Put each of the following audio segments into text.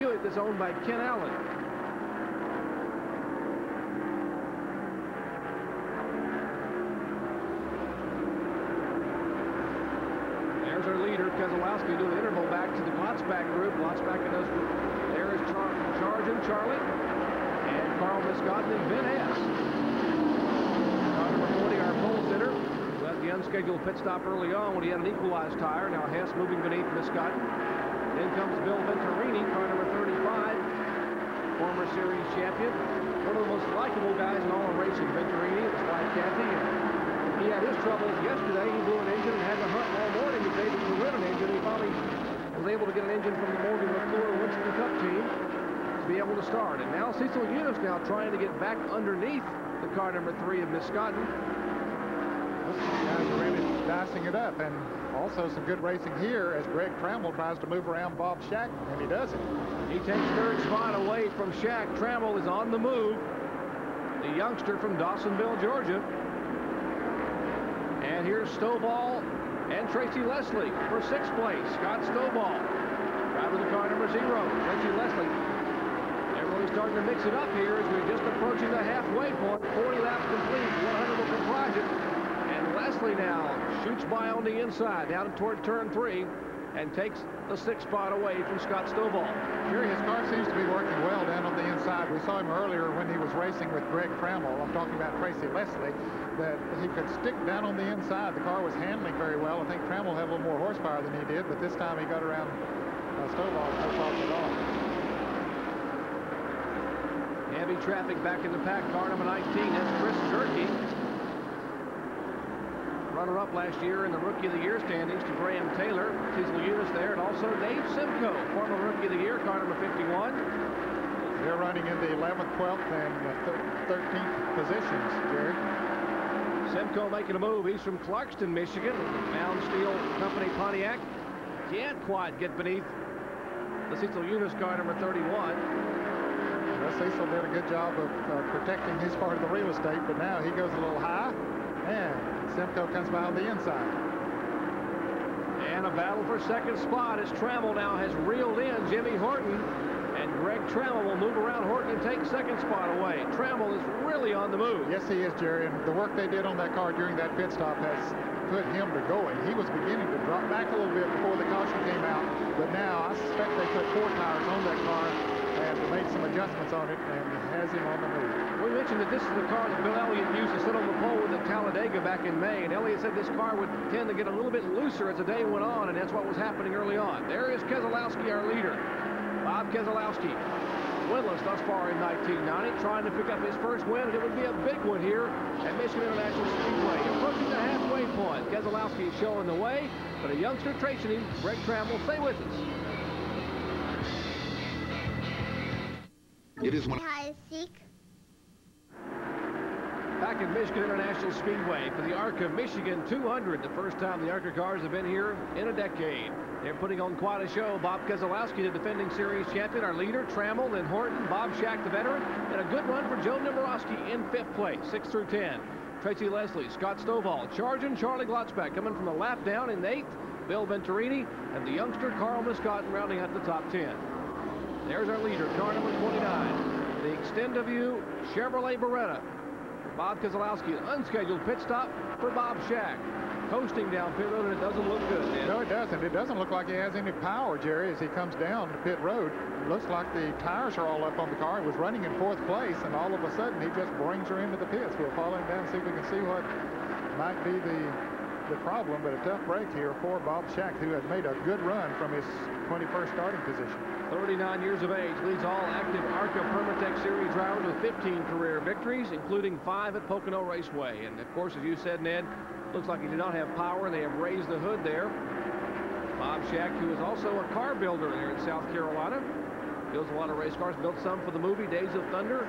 Buick that's owned by Ken Allen. There's our leader, Keselowski, doing the interval back to the Glotzback group. Glotzback and those. There is Charge and Charlie, and Carl Miscotten and Ben S. Car number 40, our pole sitter, who had the unscheduled pit stop early on when he had an equalized tire. Now Hess moving beneath Miscotten. Then comes Bill Venturini, car number 35, former series champion. One of the most likable guys in all of racing, Venturini. His wife Kathy. He had his troubles yesterday. He blew an engine and had to hunt all morning to be able to win an engine. He finally was able to get an engine from the Morgan McClure Winston Cup team to be able to start. And now Cecil Eunice now trying to get back underneath the car number 3 of Miscotten. These guys are really dicing it up, and also some good racing here as Greg Trammell tries to move around Bob Shack, and he doesn't. He takes third spot away from Shack. Trammell is on the move. The youngster from Dawsonville, Georgia. And here's Stovall and Tracy Leslie for 6th place. Scott Stovall, driver of the car number 0. Tracy Leslie. They're really starting to mix it up here as we're just approaching the halfway point. 40 laps complete. 100 will comprise it. And Leslie now shoots by on the inside down toward turn 3 and takes the 6th spot away from Scott Stovall. Jerry, his car seems to be working well down on the inside. We saw him earlier when he was racing with Greg Trammell. I'm talking about Tracy Leslie, that he could stick down on the inside. The car was handling very well. I think Trammell had a little more horsepower than he did, but this time he got around Stovall, no problem at all. Heavy traffic back in the pack. Car number 19, that's Chris Jerky. Runner-up last year in the Rookie of the Year standings to Graham Taylor. Cecil Eunice there, and also Dave Simcoe, former Rookie of the Year, car number 51. They're running in the 11th, 12th, and 13th positions, Jerry. Simcoe making a move. He's from Clarkston, Michigan. Mound Steel Company Pontiac. Can't quite get beneath the Cecil Eunice car number 31. Well, Cecil did a good job of protecting his part of the real estate, but now he goes a little high, and Simcoe comes by on the inside. And a battle for 2nd spot as Trammell now has reeled in Jimmy Horton. And Greg Trammell will move around Horton and take 2nd spot away. Trammell is really on the move. Yes, he is, Jerry. And the work they did on that car during that pit stop has put him to going. He was beginning to drop back a little bit before the caution came out. But now I suspect they put 4 tires on that car and made some adjustments on it and has him on the move. We mentioned that this is the car that Bill Elliott used to sit on the pole with at Talladega back in May. And Elliott said this car would tend to get a little bit looser as the day went on, and that's what was happening early on. There is Keselowski, our leader. Bob Keselowski, winless thus far in 1990, trying to pick up his first win, and it would be a big one here at Michigan International Speedway. Approaching the halfway point, Keselowski is showing the way, but a youngster tracing him, Greg Trammell. Stay with us. It is one. Back at Michigan International Speedway for the ARCA Michigan 200, the first time the ARCA cars have been here in a decade. They're putting on quite a show. Bob Keselowski, the defending series champion, our leader. Trammell, then Horton, Bob Shack, the veteran, and a good run for Joe Nemorowski in 5th place, 6 through 10. Tracy Leslie, Scott Stovall, Charge and Charlie Glotzback coming from the lap down in 8th. Bill Venturini and the youngster Carl Miscotten rounding out the top 10. There's our leader, car number 29, the Extend-A-View Chevrolet Beretta. Bob Keselowski, an unscheduled pit stop for Bob Shack. Coasting down pit road, and it doesn't look good, Dan. No, it doesn't. It doesn't look like he has any power, Jerry, as he comes down the pit road. It looks like the tires are all up on the car. He was running in 4th place, and all of a sudden, he just brings her into the pits. We'll follow him down and see if we can see what might be the problem, but a tough break here for Bob Shack, who has made a good run from his 21st starting position. 39 years of age, leads all active ARCA Permatech Series drivers with 15 career victories, including 5 at Pocono Raceway. And of course, as you said, Ned, looks like he did not have power. They have raised the hood there. Bob Shack, who is also a car builder there in South Carolina, builds a lot of race cars, built some for the movie Days of Thunder,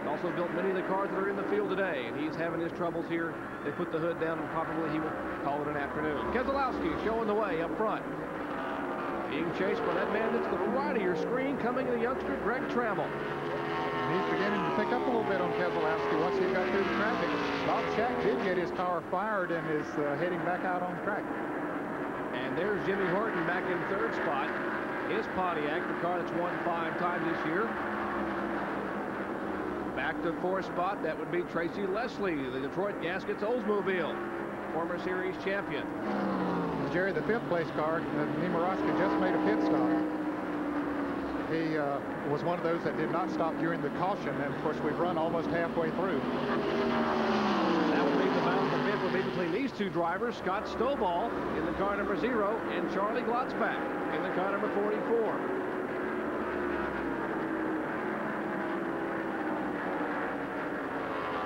and also built many of the cars that are in the field today. And he's having his troubles here. They put the hood down, and probably he will call it an afternoon. Keselowski showing the way up front. Being chased by that man that's to the right of your screen, coming the youngster, Greg Trammell. He's beginning to pick up a little bit on Keselowski once he got through the traffic. Bob Shack did get his car fired and is heading back out on the track. And there's Jimmy Horton back in 3rd spot. his Pontiac, the car that's won 5 times this year. Back to 4th spot, that would be Tracy Leslie, the Detroit Gaskets Oldsmobile, former series champion. Jerry, the 5th place car, Nemoroski just made a pit stop. He was one of those that did not stop during the caution, and of course we've run almost halfway through. That would be the battle for fifth would be between these two drivers, Scott Stovall in the car number 0 and Charlie Glotzbach in the car number 44.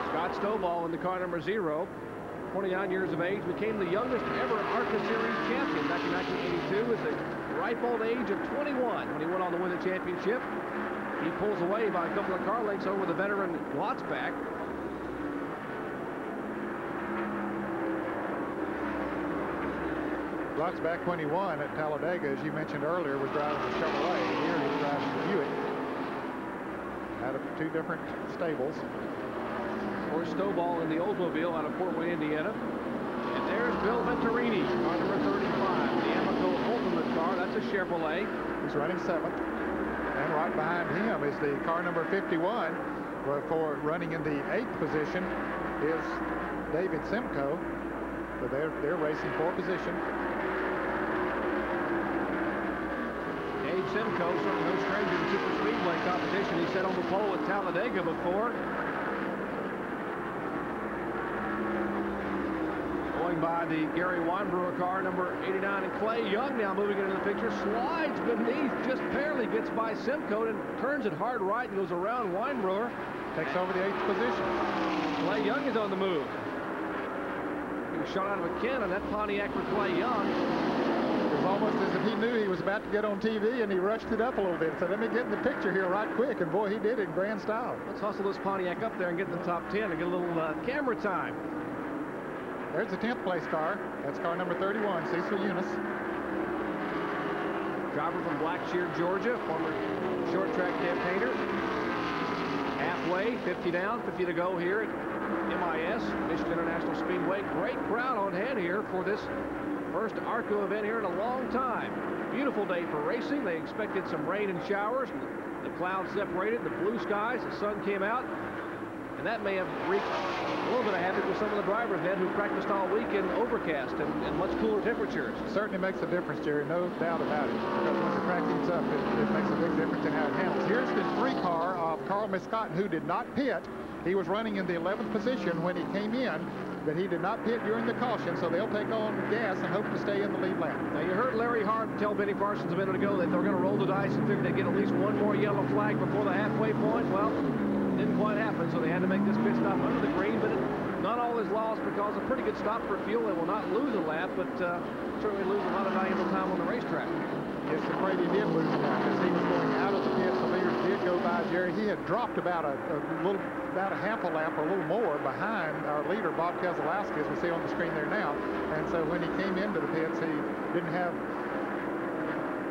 Scott Stovall in the car number 0, 29 years of age, became the youngest ever ARCA Series champion back in 1982 at the ripe old age of 21 when he went on to win the championship. He pulls away by a couple of car lengths over the veteran Glotzbach. Glotzbach, when he won at Talladega, as you mentioned earlier, was driving the Chevrolet. Here he's driving the Buick out of 2 different stables. Or Stovall in the Oldsmobile out of Fort Wayne, Indiana. And there's Bill Venturini, car number 35, the Amoco Ultimate car. That's a Chevrolet. He's running 7th. And right behind him is the car number 51. For running in the 8th position is David Simcoe. So they're racing for position. Dave Simcoe, certainly no stranger to super speedway competition. He sat on the pole at Talladega before. By the Gary Weinbrewer car, number 89, and Clay Young now moving into the picture, slides beneath, just barely gets by Simcoe and turns it hard right and goes around Weinbrewer. Takes over the 8th position. Clay Young is on the move. He was shot out of a cannon, that Pontiac for Clay Young. It was almost as if he knew he was about to get on TV and he rushed it up a little bit. So let me get in the picture here right quick, and boy, he did it in grand style. Let's hustle this Pontiac up there and get in the top 10 and get a little camera time. There's the 10th place car. That's car number 31, Cecil Eunice. Driver from Blackshear, Georgia, former short track campaigner. Halfway, 50 down, 50 to go here at MIS, Michigan International Speedway. Great crowd on hand here for this first ARCA event here in a long time. Beautiful day for racing. They expected some rain and showers. The clouds separated, the blue skies, the sun came out. And that may have wreaked a little bit of havoc with some of the drivers then who practiced all week in overcast and much cooler temperatures. Certainly makes a difference, Jerry, no doubt about it. Because when the track heats up, it makes a big difference in how it handles. Here's the 3 car of Carl Miscotton, who did not pit. He was running in the 11th position when he came in, but he did not pit during the caution, so they'll take on gas and hope to stay in the lead lap. Now, you heard Larry Hart tell Benny Parsons a minute ago that they're going to roll the dice and figure they'd get at least 1 more yellow flag before the halfway point. Well, didn't quite happen, so they had to make this pit stop under the green, but not all is lost because a pretty good stop for fuel. They will not lose a lap, but certainly lose a lot of valuable time on the racetrack. Yes, afraid he did lose a lap as he was going out of the pits. The leaders did go by Jerry. He had dropped about a half a lap or a little more behind our leader, Bob Keselowski, as we see on the screen there now. And so when he came into the pits, he didn't have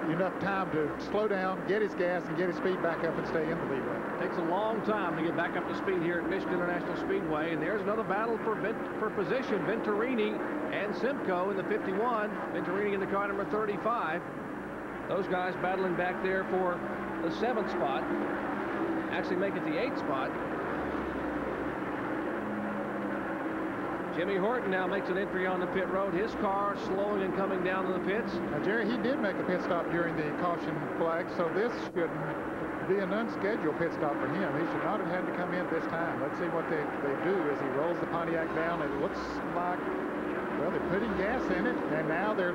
enough time to slow down, get his gas, and get his speed back up and stay in the lead lane. Takes a long time to get back up to speed here at Michigan International Speedway, and there's another battle for position. Venturini and Simcoe in the 51. Venturini in the car number 35. Those guys battling back there for the 7th spot. Actually make it the 8th spot. Jimmy Horton now makes an entry on the pit road. His car slowing and coming down to the pits. Now, Jerry, he did make a pit stop during the caution flag, so this should be an unscheduled pit stop for him. He should not have had to come in this time. Let's see what they do as he rolls the Pontiac down. It looks like, well, they're putting gas in it, and now they're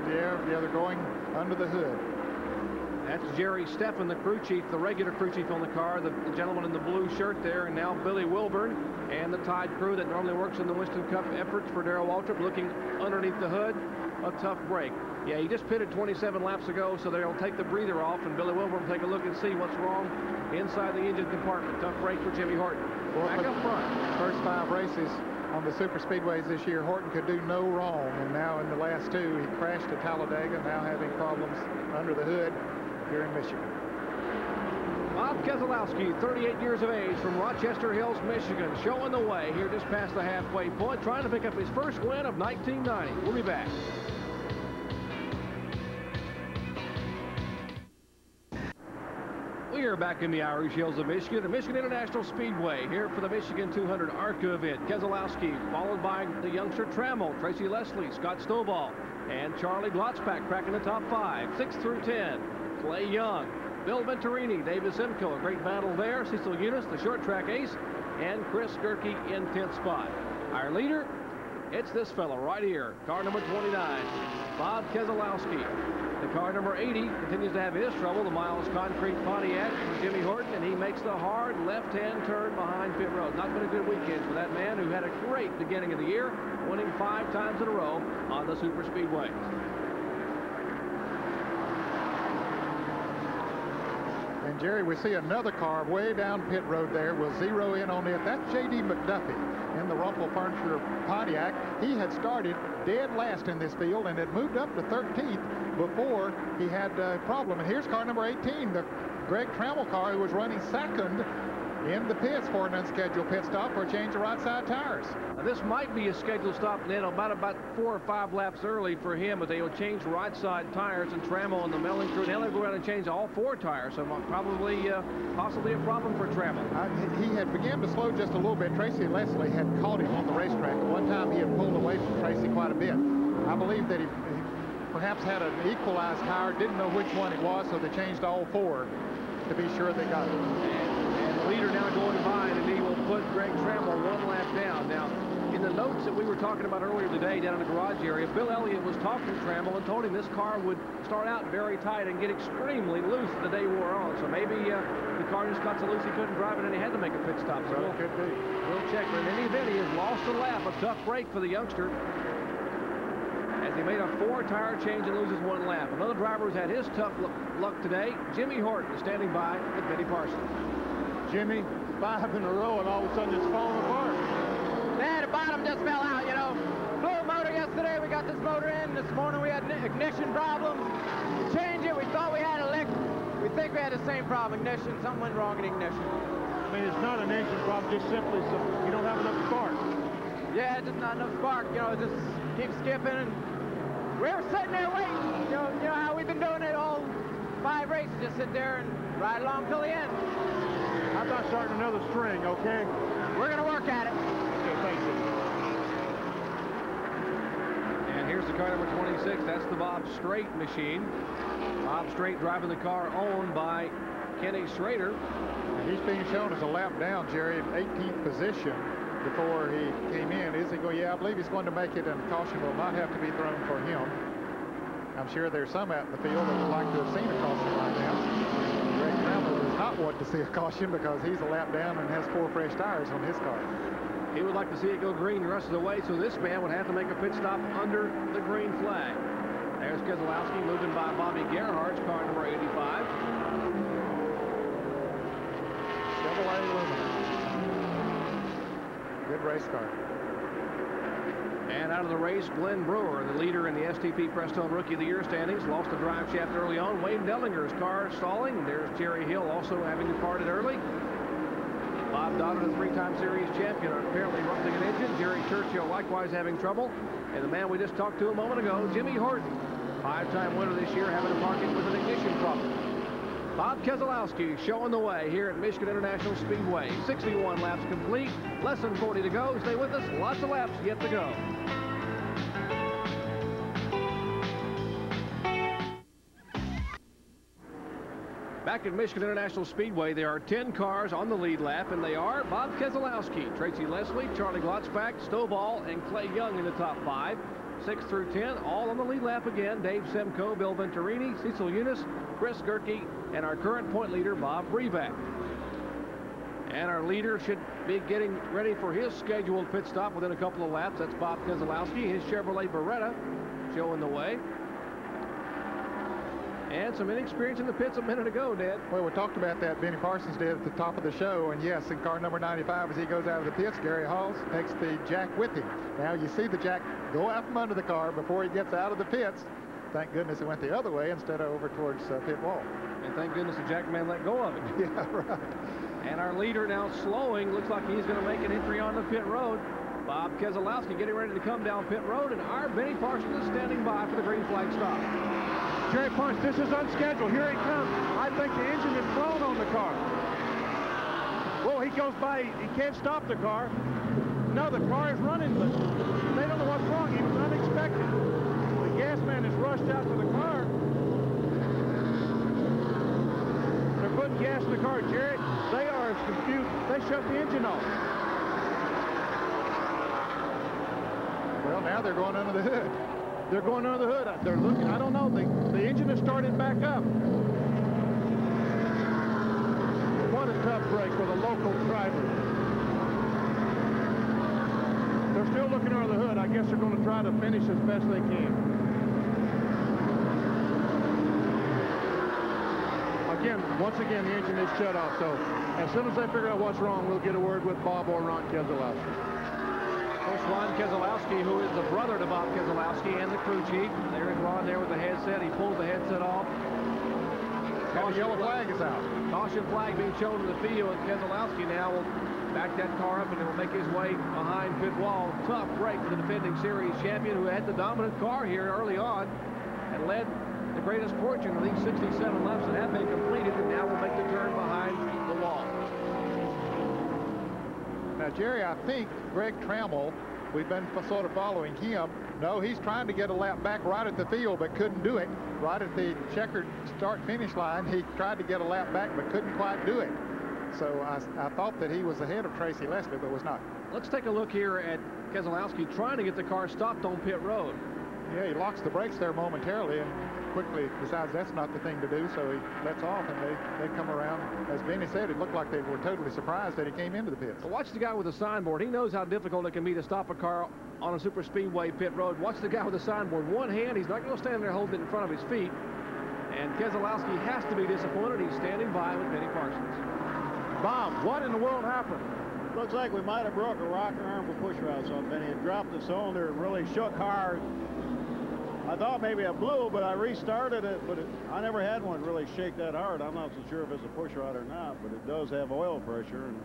going under the hood. That's Jerry Steffen, the crew chief, the regular crew chief on the car, the gentleman in the blue shirt there, and now Billy Wilburn and the Tide crew that normally works in the Winston Cup efforts for Darrell Waltrip looking underneath the hood. A tough break. Yeah, he just pitted 27 laps ago, so they'll take the breather off, and Billy Wilburn will take a look and see what's wrong inside the engine compartment. Tough break for Jimmy Horton. Back up front. First 5 races on the super speedways this year, Horton could do no wrong, and now in the last 2, he crashed at Talladega, now having problems under the hood here in Michigan. Bob Keselowski, 38 years of age, from Rochester Hills, Michigan, showing the way here just past the halfway point, trying to pick up his first win of 1990. We'll be back. year back in the Irish Hills of Michigan at Michigan International Speedway here for the Michigan 200 ARCA event. Keselowski followed by the youngster Trammell, Tracy Leslie, Scott Stovall, and Charlie Glotzbach cracking the top 5. 6 through 10, Clay Young, Bill Venturini, David Simcoe, a great battle there. Cecil Eunice, the short track ace, and Chris Gerke in 10th spot. Our leader, it's this fellow right here, car number 29, Bob Keselowski. The car number 80 continues to have his trouble, the Miles Concrete Pontiac for Jimmy Horton, and he makes the hard left-hand turn behind pit road. Not been a good weekend for that man who had a great beginning of the year, winning 5 times in a row on the Super Speedway. And Jerry, we see another car way down pit road there. We'll zero in on it. That's J.D. McDuffie in the Rumpel Furniture Pontiac. He had started dead last in this field and had moved up to 13th before he had a problem. And here's car number 18, the Greg Trammell car, who was running second in the pits for an unscheduled pit stop for a change of right side tires. Now, this might be a scheduled stop, Ned, about 4 or 5 laps early for him, but they will change right side tires, and Trammell and the milling crew, now they're going to change all 4 tires, so probably possibly a problem for Trammell. He had begun to slow just a little bit. Tracy Leslie had caught him on the racetrack. At one time he had pulled away from Tracy quite a bit. I believe that he perhaps had an equalized tire, didn't know which one it was, so they changed all 4 to be sure they got it. And the leader now going by, and he will put Greg Trammell 1 lap down. Now, in the notes that we were talking about earlier today down in the garage area, Bill Elliott was talking to Trammell and told him this car would start out very tight and get extremely loose as the day wore on. So maybe the car just got so loose he couldn't drive it and he had to make a pit stop. So it could be. We'll check. But in any event, he has lost a lap. A tough break for the youngster, as he made a 4-tire change and loses 1 lap. Another driver who's had his tough luck today, Jimmy Horton, is standing by with Benny Parsons. Jimmy, 5 in a row, and all of a sudden it's falling apart. Yeah, the bottom just fell out, you know. Blew a motor yesterday. We got this motor in. This morning we had ignition problems. We changed it. We thought we had a lick. We think we had the same problem, ignition. Something went wrong in ignition. I mean, it's not an engine problem, just simply so you don't have enough spark. Yeah, just not enough spark. You know, it just keeps skipping, and we were sitting there waiting. You know how we've been doing it all 5 races. Just sit there and ride along till the end. How about starting another string, okay? We're going to work at it. Okay, thank you. And here's the car number 26. That's the Bob Strait machine. Bob Strait driving the car owned by Kenny Schrader. And he's being shown as a lap down, Jerry, in 18th position before he came in. Is he going? Yeah, I believe he's going to make it, and caution will not have to be thrown for him. I'm sure there's some out in the field that would like to have seen a caution right now. Greg Trammell does not want to see a caution because he's a lap down and has 4 fresh tires on his car. He would like to see it go green the rest of the way, so this man would have to make a pit stop under the green flag. There's Keselowski moving by Bobby Gerhardt's car number 85. Chevrolet Lumina. Good race car. And out of the race, Glenn Brewer, the leader in the STP Prestone Rookie of the Year standings, lost the drive shaft early on. Wayne Dellinger's car stalling. There's Jerry Hill also having departed early. Bob Dodd, the 3-time series champion, apparently rupturing an engine. Jerry Churchill likewise having trouble. And the man we just talked to a moment ago, Jimmy Horton, 5-time winner this year, having to park it with an ignition problem. Bob Keselowski showing the way here at Michigan International Speedway. 61 laps complete, less than 40 to go. Stay with us, lots of laps yet to go. Back at Michigan International Speedway, there are 10 cars on the lead lap, and they are Bob Keselowski, Tracy Leslie, Charlie Glotzbach, Stovall, and Clay Young in the top 5. 6 through 10, all on the lead lap again. Dave Simcoe, Bill Venturini, Cecil Eunice, Chris Gerke, and our current point leader, Bob Breback. And our leader should be getting ready for his scheduled pit stop within a couple of laps. That's Bob Keselowski, his Chevrolet Beretta showing the way. And some inexperience in the pits a minute ago, Ned. Well, we talked about that. Benny Parsons did at the top of the show. And yes, in car number 95, as he goes out of the pits, Gary Halls takes the jack with him. Now you see the jack go out from under the car before he gets out of the pits. Thank goodness it went the other way instead of over towards pit wall. And thank goodness the jack man let go of it. Yeah, right. And our leader now slowing. Looks like he's going to make an entry on the pit road. Bob Keselowski getting ready to come down pit road. And our Benny Parsons is standing by for the green flag stop. Jerry Punch, this is unscheduled. Here he comes. I think the engine is blown on the car. Well, he goes by. He can't stop the car. No, the car is running, but they don't know what's wrong. It was unexpected. The gas man has rushed out to the car. They're putting gas in the car. Jerry, they are as confused. They shut the engine off. Well, now they're going under the hood. They're going under the hood. They're looking. I don't know. The engine has started back up. What a tough break for the local driver. They're still looking under the hood. I guess they're going to try to finish as best they can. Once again, the engine is shut off. So as soon as they figure out what's wrong, we'll get a word with Bob or Ron Keselowski. Coach Ron Keselowski, who is the brother to Bob Keselowski and the crew chief. There is Ron there with the headset. He pulls the headset off. And the yellow flag is out. Caution flag being shown in the field, and Keselowski now will back that car up and will make his way behind pit wall. Tough break for the defending series champion, who had the dominant car here early on and led the greatest portion of these 67 laps that have been completed, and now will make the turn behind the wall. Now, Jerry, I think Greg Trammell, we've been sort of following him. No, he's trying to get a lap back right at the field, but couldn't do it. Right at the checkered start-finish line, he tried to get a lap back, but couldn't quite do it. So I thought that he was ahead of Tracy Leslie, but was not. Let's take a look here at Keselowski trying to get the car stopped on pit road. Yeah, he locks the brakes there momentarily and quickly decides that's not the thing to do, so he lets off, and they come around. As Benny said, it looked like they were totally surprised that he came into the pits. So watch the guy with the signboard. He knows how difficult it can be to stop a car on a super speedway pit road. Watch the guy with the signboard. One hand, he's not going to stand there holding it in front of his feet. And Keselowski has to be disappointed. He's standing by with Benny Parsons. Bob, what in the world happened? Looks like we might have broke a rocker arm with push rods on Benny. It dropped the cylinder and really shook hard. I thought maybe it blew, but I restarted it, but I never had one really shake that hard. I'm not so sure if it's a push rod or not, but it does have oil pressure, and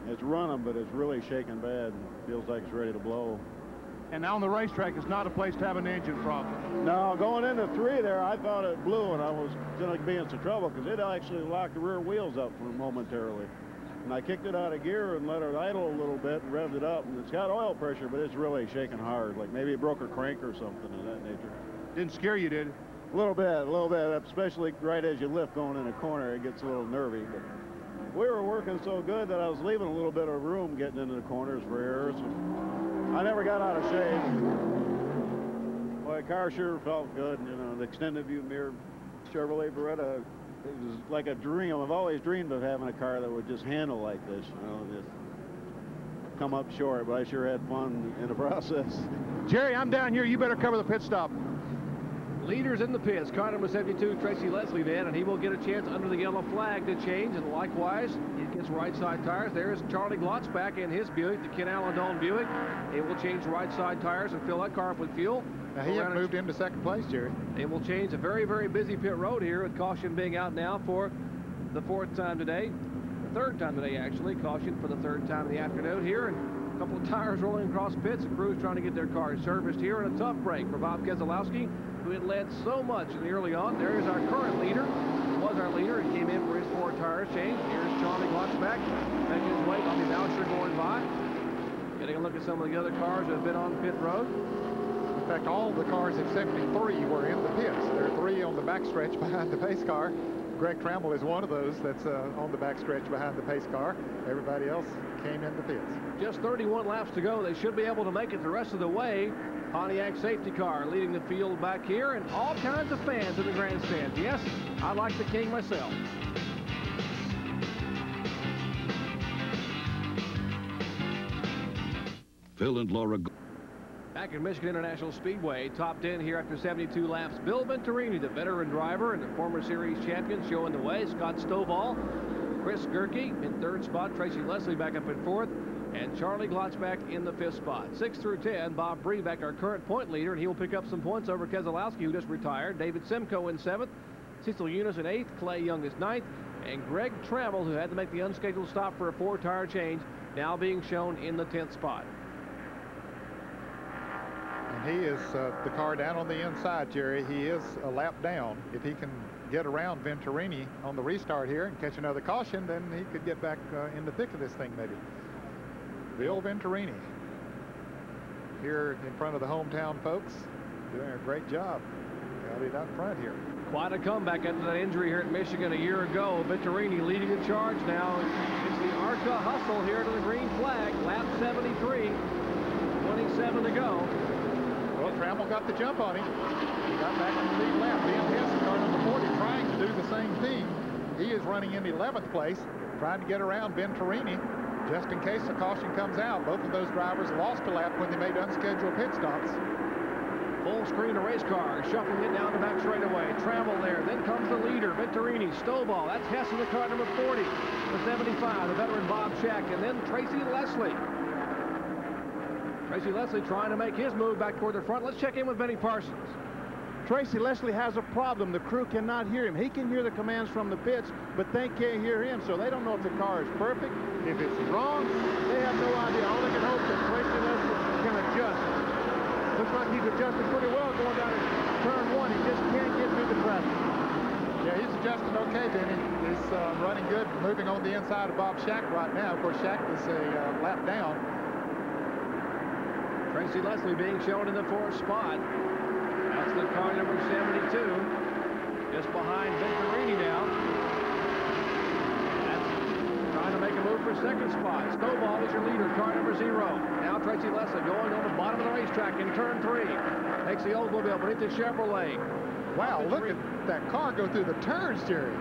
it's running, but it's really shaking bad. Feels like it's ready to blow. And now on the racetrack, it's not a place to have an engine problem. No, going into 3 there, I thought it blew, and I was going to be in some trouble because it actually locked the rear wheels up for momentarily. And I kicked it out of gear and let it idle a little bit and revved it up, and it's got oil pressure, but it's really shaking hard, like maybe it broke a crank or something of that nature. Didn't scare you, did it? A little bit, especially right as you lift going in a corner, it gets a little nervy. But we were working so good that I was leaving a little bit of room getting into the corners for errors. I never got out of shape. Well, the car sure felt good. You know, the extended view mirror Chevrolet Beretta, it was like a dream. I've always dreamed of having a car that would just handle like this, you know, just come up short, but I sure had fun in the process. Jerry, I'm down here. You better cover the pit stop. Leaders in the pits, car number 72, Tracy Leslie then, and he will get a chance under the yellow flag to change, and likewise, he gets right side tires. There's Charlie Glotzback in his Buick, the Ken Allen Buick. It will change right side tires and fill that car up with fuel. Now, he had moved into second place, Jerry. It will change a very, very busy pit road here, with caution being out now for the 4th time today. The 3rd time today, actually. Caution for the 3rd time in the afternoon here, and a couple of tires rolling across pits. The crew's trying to get their cars serviced here, and a tough break for Bob Keselowski, who had led so much in the early on. There is our current leader. Was our leader. He came in for his 4 tires change. Here's Charlie Glotzback making his way. Bobby Boucher going by. Getting a look at some of the other cars that have been on pit road. In fact, all the cars except 3 were in the pits. There are 3 on the backstretch behind the pace car. Greg Trammell is one of those that's on the backstretch behind the pace car. Everybody else came in the pits. Just 31 laps to go. They should be able to make it the rest of the way. Pontiac safety car leading the field back here, and all kinds of fans in the grandstand. Yes, I like the King myself. Phil and Laura. Back in Michigan International Speedway, top 10 here after 72 laps. Bill Venturini, the veteran driver and the former series champion, showing the way. Scott Stovall, Chris Gerke in 3rd spot. Tracy Leslie back up in 4th. And Charlie Glotzback in the 5th spot. 6 through 10, Bob Brebeck, our current point leader, and he will pick up some points over Keselowski, who just retired. David Simcoe in 7th. Cecil Eunice in 8th. Clay Young is 9th. And Greg Trammell, who had to make the unscheduled stop for a 4-tire change, now being shown in the 10th spot. And he is the car down on the inside, Jerry. He is a lap down. If he can get around Venturini on the restart here and catch another caution, then he could get back in the thick of this thing maybe. Bill Venturini here in front of the hometown folks, doing a great job out front here. Quite a comeback after that injury here at Michigan a year ago. Venturini leading the charge now. It's the ARCA hustle here to the green flag. Lap 73, 27 to go. Well, Trammell got the jump on him. He got back in the lead lap. Ben Hess, car number 40, trying to do the same thing. He is running in 11th place, trying to get around Venturini just in case the caution comes out. Both of those drivers lost a lap when they made unscheduled pit stops. Full screen of race car, shuffling it down the back straightaway. Trammell there. Then comes the leader, Venturini. Stovall. That's Hess in the car number 40. The 75, the veteran Bob Shack. And then Tracy Leslie. Tracy Leslie trying to make his move back toward the front. Let's check in with Benny Parsons. Tracy Leslie has a problem. The crew cannot hear him. He can hear the commands from the pits, but they can't hear him, so they don't know if the car is perfect. If it's wrong, they have no idea. All they can hope that Tracy Leslie can adjust. Looks like he's adjusted pretty well going down to turn 1. He just can't get through the traffic. Yeah, he's adjusting okay, Benny. He's running good, moving on the inside of Bob Shack right now. Of course, Shack is a lap down. Tracy Leslie being shown in the 4th spot. That's the car number 72. Just behind Venturini now. That's trying to make a move for 2nd spot. Stovall is your leader, car number 0. Now Tracy Leslie going on the bottom of the racetrack in turn 3. Takes the Oldsmobile beneath the Chevrolet. Wow, look at that car go through the turns, Jerry.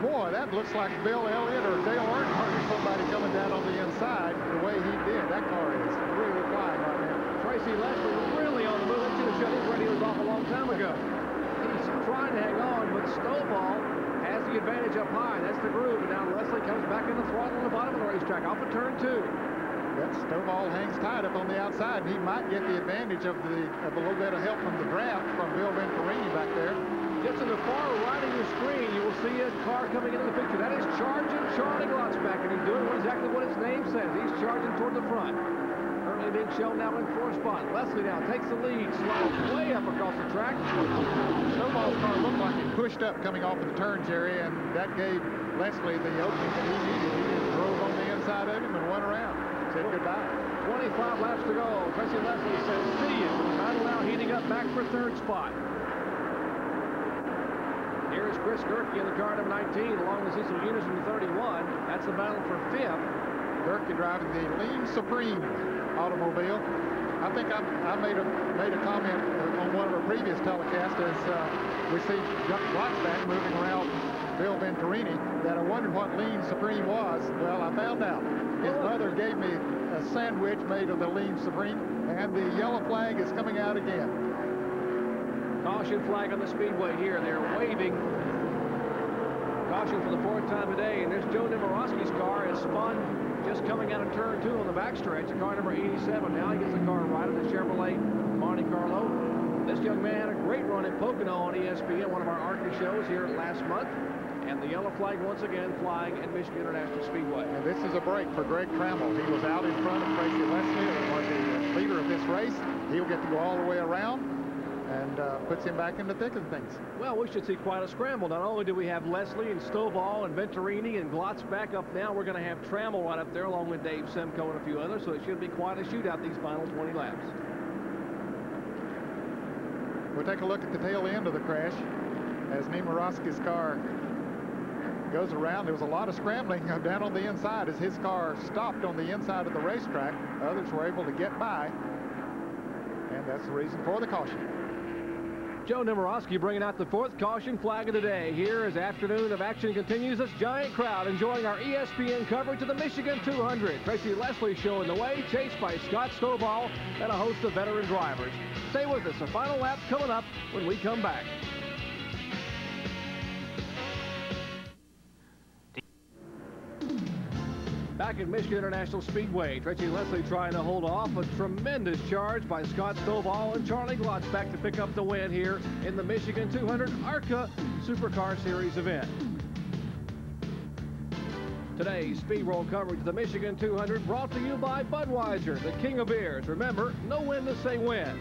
Boy, that looks like Bill Elliott or Dale Earnhardt or somebody coming down on the inside the way he did. That car is really flying right now. Tracy Leslie really on the move. They should have shut his radios off a long time ago. He's trying to hang on, but Stovall has the advantage up high. That's the groove. And now Leslie comes back in the throttle on the bottom of the racetrack off of turn 2. That Stovall hangs tight up on the outside. He might get the advantage of a little bit of help from the draft from Bill Venturini back there. Just in the far right of your screen, you will see a car coming into the picture. That is Charging Charlie Glotzback, and he's doing exactly what his name says. He's charging toward the front. Currently being shown now in 4th spot. Leslie now takes the lead, slides way up across the track. Stovall's car looked like it pushed up coming off of the turn, Jerry, and that gave Leslie the opening that he needed. He just drove on the inside of him and went around. Said goodbye. 25 laps to go. Tracy Leslie says, see you. Final now heating up back for 3rd spot. Here is Chris Gerke in the car number 19, along with Cecil Eunice in the 31. That's the battle for 5th. Gerke driving the Lean Supreme automobile. I think I made a comment on one of our previous telecasts as we see Glotzback moving around Bill Venturini that I wondered what Lean Supreme was. Well, I found out. His mother gave me a sandwich made of the Lean Supreme, and the yellow flag is coming out again. Caution flag on the Speedway here. They're waving caution for the 4th time today. And there's Joe Nemorowski's car is spun just coming out of turn 2 on the backstretch. The car number 87. Now he gets the car right of the Chevrolet Monte Carlo. This young man had a great run at Pocono on ESPN, one of our ARCA shows here last month. And the yellow flag once again flying at Michigan International Speedway. And this is a break for Greg Trammell. He was out in front of Tracy Leslie and was the leader of this race. He'll get to go all the way around and puts him back in the thick of things. Well, we should see quite a scramble. Not only do we have Leslie and Stovall and Venturini and Glotzback up now, we're going to have Trammell right up there along with Dave Simcoe and a few others, so it should be quite a shootout these final 20 laps. We'll take a look at the tail end of the crash as Nemorowski's car goes around. There was a lot of scrambling down on the inside as his car stopped on the inside of the racetrack. Others were able to get by, and that's the reason for the caution. Joe Nemorowski bringing out the 4th caution flag of the day. Here as afternoon of action continues, this giant crowd enjoying our ESPN coverage of the Michigan 200. Tracy Leslie showing the way, chased by Scott Stovall and a host of veteran drivers. Stay with us. A final lap coming up when we come back. Back at Michigan International Speedway, Tracy Leslie trying to hold off a tremendous charge by Scott Stovall and Charlie Glotzback to pick up the win here in the Michigan 200 ARCA Supercar Series event. Today's Speed World coverage of the Michigan 200 brought to you by Budweiser, the king of beers. Remember, no win to say win.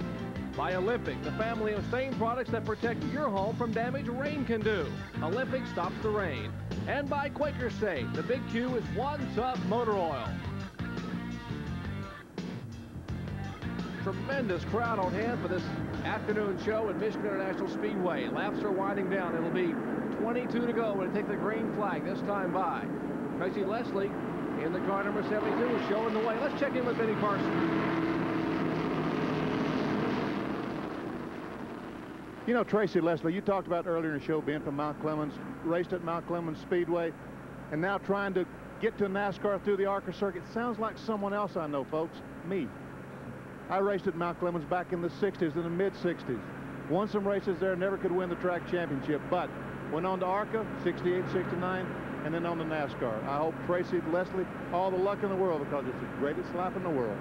By Olympic, the family of stain products that protect your home from damage rain can do. Olympic stops the rain. And by Quaker State, the Big Q is one tough motor oil. Tremendous crowd on hand for this afternoon show at Michigan International Speedway. Laps are winding down. It'll be 22 to go when they take the green flag this time by. Tracy Leslie in the car number 72 is showing the way. Let's check in with Benny Parsons. You know, Tracy Leslie, you talked about earlier in the show being from Mount Clemens, raced at Mount Clemens Speedway, and now trying to get to NASCAR through the ARCA circuit. Sounds like someone else I know, folks. Me. I raced at Mount Clemens back in the 60s, in the mid-60s. Won some races there, never could win the track championship, but went on to ARCA, 68, 69, and then on to NASCAR. I hope Tracy Leslie all the luck in the world, because it's the greatest lap in the world.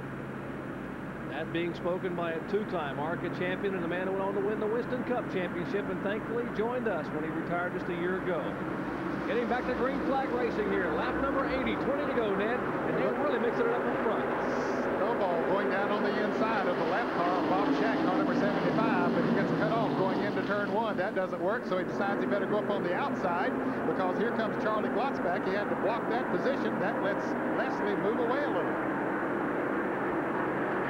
That being spoken by a two-time ARCA champion and the man who went on to win the Winston Cup Championship and thankfully joined us when he retired just a year ago. Getting back to green flag racing here. Lap number 80, 20 to go, Ned, and they're really mixing it up in front. Snowball going down on the inside of the lap car, Bob Shack, car number 75, but he gets cut off going into turn 1. That doesn't work, so he decides he better go up on the outside because here comes Charlie Glotzback. He had to block that position. That lets Leslie move away a little.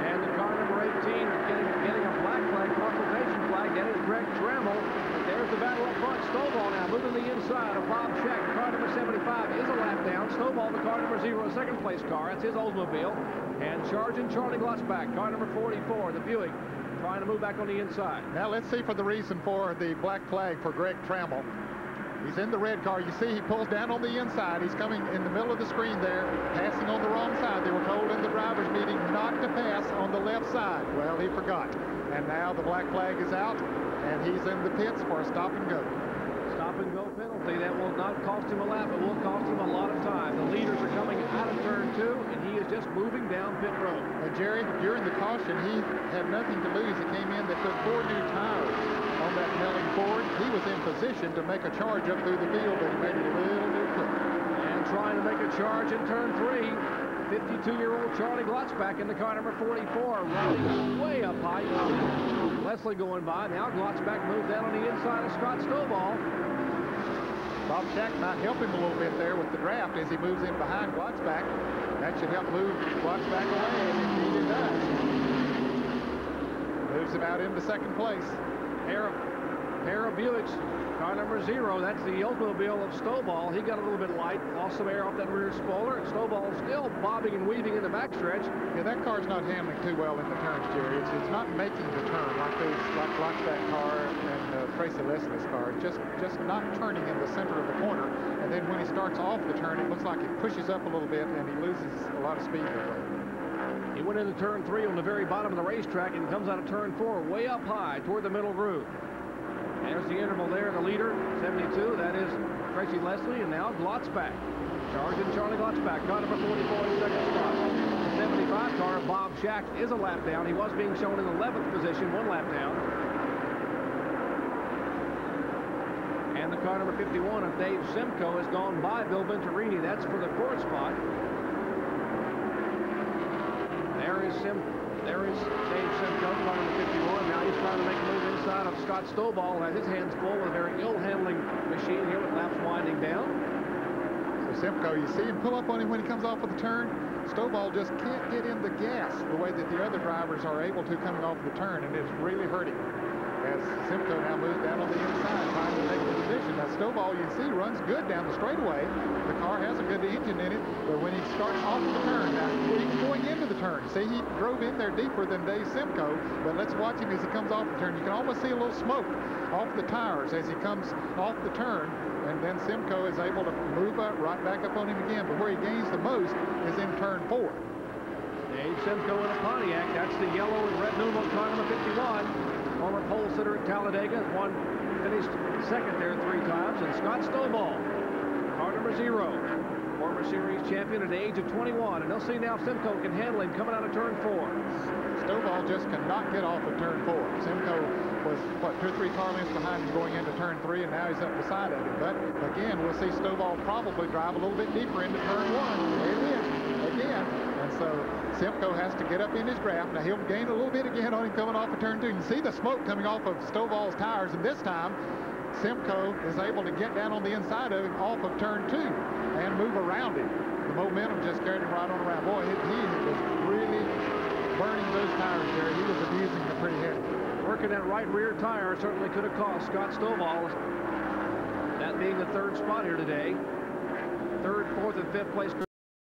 And the car number 18 getting a black flag, confrontation flag. That is Greg Trammell. There's the battle up front. Snowball now moving the inside of Bob Shack. Car number 75 is a lap down. Snowball, the car number 0, second place car. That's his Oldsmobile. And charging Charlie Glotzback, car number 44, the Buick, trying to move back on the inside. Now let's see for the reason for the black flag for Greg Trammell. He's in the red car. You see he pulls down on the inside. He's coming in the middle of the screen there, passing on the wrong side. They were told in the driver's meeting not to pass on the left side. Well, he forgot. And now the black flag is out, and he's in the pits for a stop and go. Stop and go penalty. That will not cost him a lap. It will cost him a lot of time. The leaders are coming out of turn 2, and he is just moving down pit road. And Jerry, during the caution, he had nothing to lose. He came in, they put 4 new tires on that Melling Ford. He was in position to make a charge up through the field, but he made it a little bit quick. And trying to make a charge in turn 3, 52-year-old Charlie Glotzback in the car number 44, running way up high. Leslie going by. Now Glotzback moves down on the inside of Scott Snowball. Bob Shack might help him a little bit there with the draft as he moves in behind Glotzback. That should help move Glotzback away, and indeed it does. Moves him out into second place. Pair of Buicks, car number 0, that's the Oldsmobile of Snowball. He got a little bit light, lost some air off that rear spoiler, and Snowball still bobbing and weaving in the backstretch. Yeah, that car's not handling too well in the turns, Jerry. It's not making the turn like Glotzback car and Tracy Leslie's car. It's just not turning in the center of the corner. And then when he starts off the turn, it looks like he pushes up a little bit and he loses a lot of speed that way. He went into turn 3 on the very bottom of the racetrack and comes out of turn 4 way up high toward the middle groove. There's the interval there, the leader, 72. That is Tracy Leslie, and now Glotzback. Charging Charlie Glotzback, car number 44 in second spot. The 75 car of Bob Shack is a lap down. He was being shown in 11th position, 1 lap down. And the car number 51 of Dave Simcoe has gone by Bill Venturini. That's for the 4th spot. There is Dave Simcoe, car number 51. Now he's trying to make a move inside of Scott Snowball, who has his hands full with a very ill-handling machine here with laps winding down. So Simcoe, you see him pull up on him when he comes off of the turn. Snowball just can't get in the gas the way that the other drivers are able to coming off the turn, and it's really hurting. As Simcoe now moves down on the inside, trying to take the position. Now Snowball, you see, runs good down the straightaway. The car has a good engine in it, but when he starts off the turn, now he's going into the turn. See, he drove in there deeper than Dave Simcoe, but let's watch him as he comes off the turn. You can almost see a little smoke off the tires as he comes off the turn, and then Simcoe is able to move up, right back up on him again. But where he gains the most is in turn 4. Dave Simcoe in a Pontiac. That's the yellow and red numeral car number 51. Former pole sitter at Talladega, finished second there 3 times. And Scott Snowball, car number 0. Former Series champion at the age of 21. And they'll see now if Simcoe can handle him coming out of turn 4. Stovall just cannot get off of turn 4. Simcoe was, what, 2 or 3 car lengths behind him going into turn 3, and now he's up the side of him. But again, we'll see Stovall probably drive a little bit deeper into turn 1. There it is, again. And so Simcoe has to get up in his draft. Now he'll gain a little bit again on him coming off of turn 2. You can see the smoke coming off of Stovall's tires, and this time Simcoe is able to get down on the inside of him off of turn 2 and move around him. The momentum just carried him right on around. Boy, he was really burning those tires, Jerry. He was abusing them pretty heavy. Working that right rear tire certainly could have cost Scott Stovall, that being the 3rd spot here today. 3rd, 4th, and 5th place.